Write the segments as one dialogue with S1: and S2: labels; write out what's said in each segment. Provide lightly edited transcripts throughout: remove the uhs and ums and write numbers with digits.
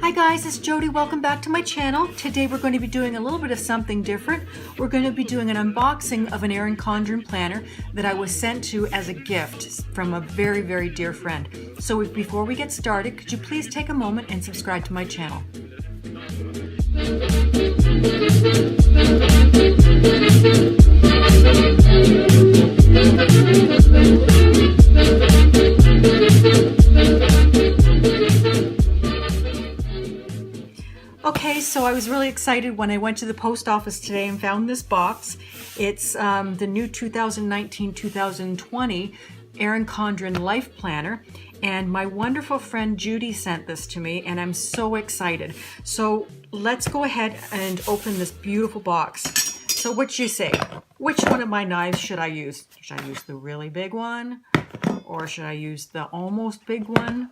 S1: Hi guys, it's Jodi. Welcome back to my channel. Today we're going to be doing a little bit of something different. We're going to be doing an unboxing of an Erin Condren planner that I was sent to as a gift from a very, very dear friend. So before we get started, could you please take a moment and subscribe to my channel? Okay, so I was really excited when I went to the post office today and found this box. It's the new 2019-2020 Erin Condren Life Planner, and my wonderful friend Judy sent this to me, and I'm so excited. So let's go ahead and open this beautiful box. So what do you say? Which one of my knives should I use? Should I use the really big one? Or should I use the almost big one?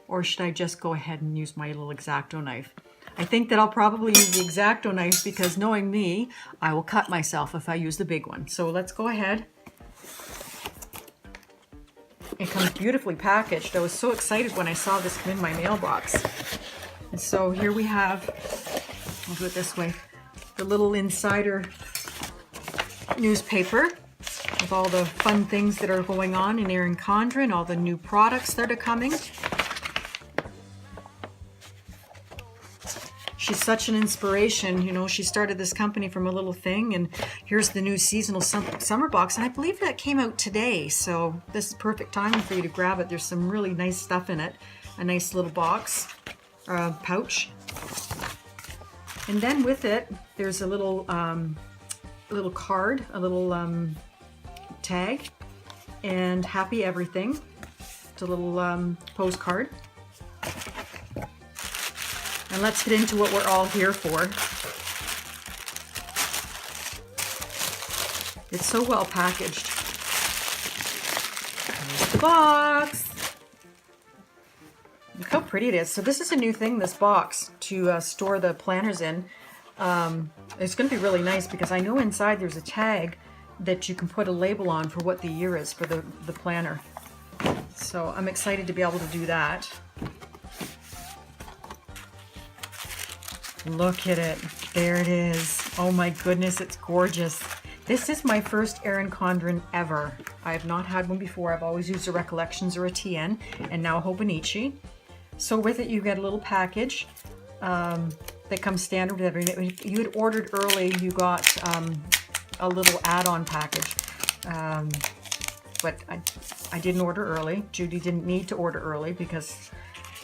S1: Or should I just go ahead and use my little X-Acto knife? I think that I'll probably use the X-Acto knife because knowing me, I will cut myself if I use the big one. So let's go ahead. It comes beautifully packaged. I was so excited when I saw this come in my mailbox. And so here we have, I'll do it this way, the little insider newspaper with all the fun things that are going on in Erin Condren, all the new products that are coming. She's such an inspiration. You know, she started this company from a little thing, and here's the new seasonal summer box, and I believe that came out today, so this is perfect timing for you to grab it. There's some really nice stuff in it. A nice little box, pouch, and then with it there's a little card, a little tag, and happy everything. It's a little postcard. And let's get into what we're all here for. It's so well packaged. Here's the box. Look how pretty it is. So this is a new thing, this box, to store the planners in. It's going to be really nice because I know inside there's a tag that you can put a label on for what the year is for the planner. So I'm excited to be able to do that. Look at it. There it is. Oh my goodness, it's gorgeous. This is my first Erin Condren ever. I have not had one before. I've always used a Recollections or a TN, and now a Hobonichi. So with it you get a little package that comes standard with everything. If you had ordered early, you got a little add-on package. But I didn't order early. Judy didn't need to order early because,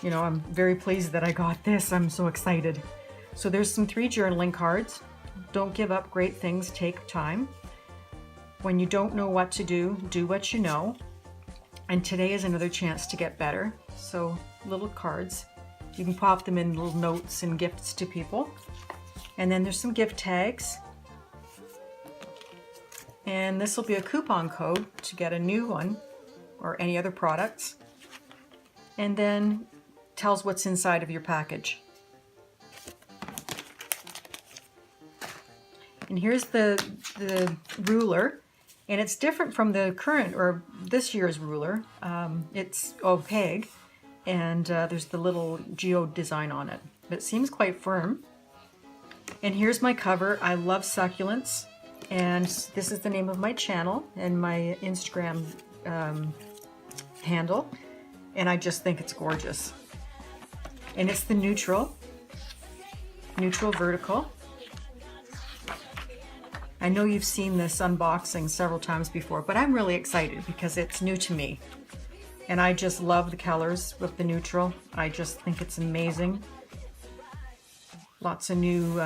S1: you know, I'm very pleased that I got this. I'm so excited. So there's some 3 journaling cards. Don't give up great things, take time. When you don't know what to do, do what you know. And today is another chance to get better. So little cards. You can pop them in little notes and gifts to people. And then there's some gift tags. And this will be a coupon code to get a new one or any other products. And then tells what's inside of your package. And here's the ruler, and it's different from the current or this year's ruler. It's opaque, and there's the little geo design on it. But it seems quite firm. And here's my cover. I love succulents, and this is the name of my channel and my Instagram handle, and I just think it's gorgeous. And it's the neutral vertical. I know you've seen this unboxing several times before, but I'm really excited because it's new to me. And I just love the colors with the neutral. I just think it's amazing. Lots of new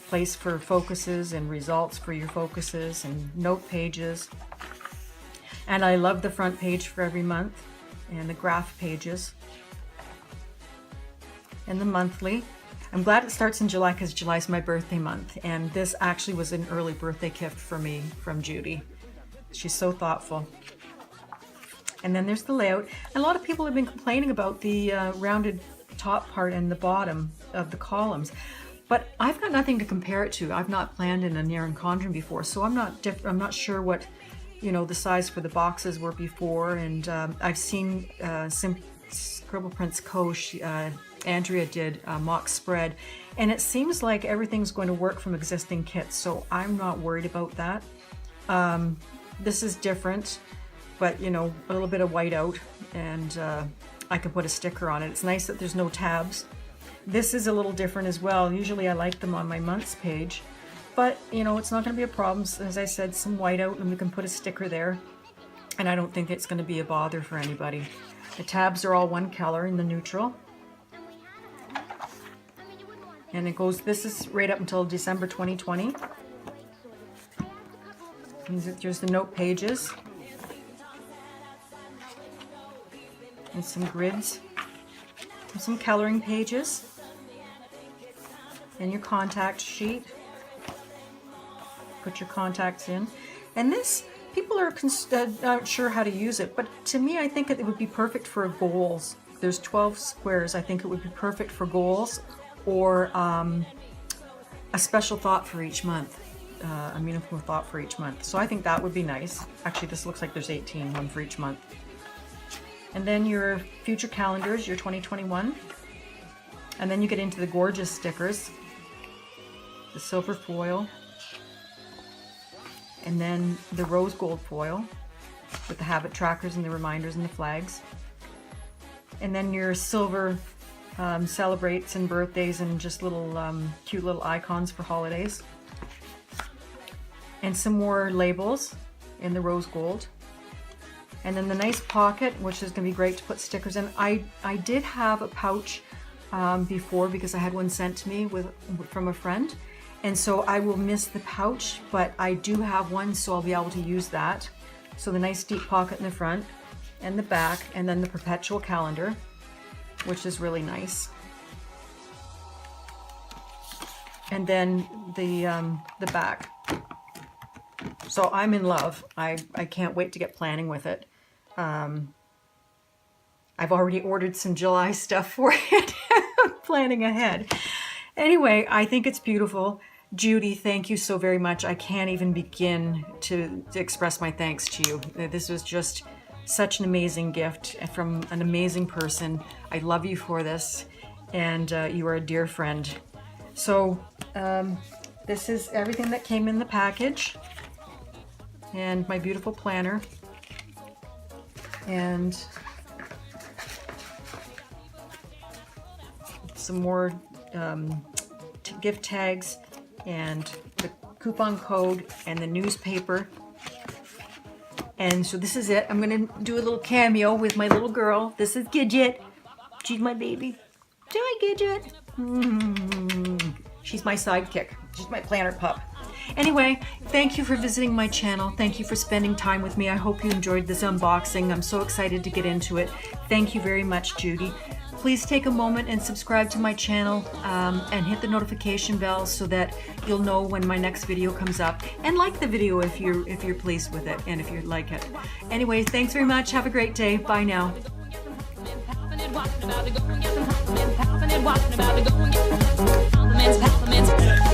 S1: place for focuses and results for your focuses and note pages. And I love the front page for every month and the graph pages. And the monthly. I'm glad it starts in July because July's my birthday month, and this actually was an early birthday gift for me from Judy. She's so thoughtful. And then there's the layout. A lot of people have been complaining about the rounded top part and the bottom of the columns, but I've got nothing to compare it to. I've not planned in an Erin Condren before, so I'm not sure what, you know, the size for the boxes were before, and I've seen Scribble Prints Co. Andrea did a mock spread, and it seems like everything's going to work from existing kits, so I'm not worried about that. This is different, but you know, a little bit of white out, and I can put a sticker on it. It's nice that there's no tabs. This is a little different as well. Usually I like them on my months page, but you know, it's not going to be a problem. As I said, some white out, and we can put a sticker there, and I don't think it's going to be a bother for anybody. The tabs are all one color in the neutral, and it goes, this is right up until December 2020. There's the note pages and some grids and some coloring pages and your contact sheet. Put your contacts in, and this, people are not sure how to use it, but to me I think it would be perfect for goals. There's 12 squares. I think it would be perfect for goals, or a special thought for each month, a meaningful thought for each month. So I think that would be nice. Actually, this looks like there's 18, one for each month. And then your future calendars, your 2021. And then you get into the gorgeous stickers, the silver foil, and then the rose gold foil with the habit trackers and the reminders and the flags. And then your silver celebrates and birthdays and just little cute little icons for holidays. And some more labels in the rose gold. And then the nice pocket, which is going to be great to put stickers in. I did have a pouch before, because I had one sent to me from a friend. And so I will miss the pouch, but I do have one, so I'll be able to use that. So the nice deep pocket in the front and the back, and then the perpetual calendar, which is really nice. And then the back. So I'm in love. I can't wait to get planning with it. I've already ordered some July stuff for it, planning ahead. Anyway, I think it's beautiful. Judy, thank you so very much. I can't even begin to express my thanks to you. This was just such an amazing gift from an amazing person. I love you for this, and you are a dear friend. So this is everything that came in the package, and my beautiful planner, and some more gift tags, and the coupon code, and the newspaper. And so this is it. I'm gonna do a little cameo with my little girl. This is Gidget. She's my baby. Hi, Gidget. She's my sidekick. She's my planner pup. Anyway, thank you for visiting my channel. Thank you for spending time with me. I hope you enjoyed this unboxing. I'm so excited to get into it. Thank you very much, Judy. Please take a moment and subscribe to my channel, and hit the notification bell so that you'll know when my next video comes up. And like the video if you're pleased with it and if you like it. Anyway, thanks very much. Have a great day. Bye now. Compliments.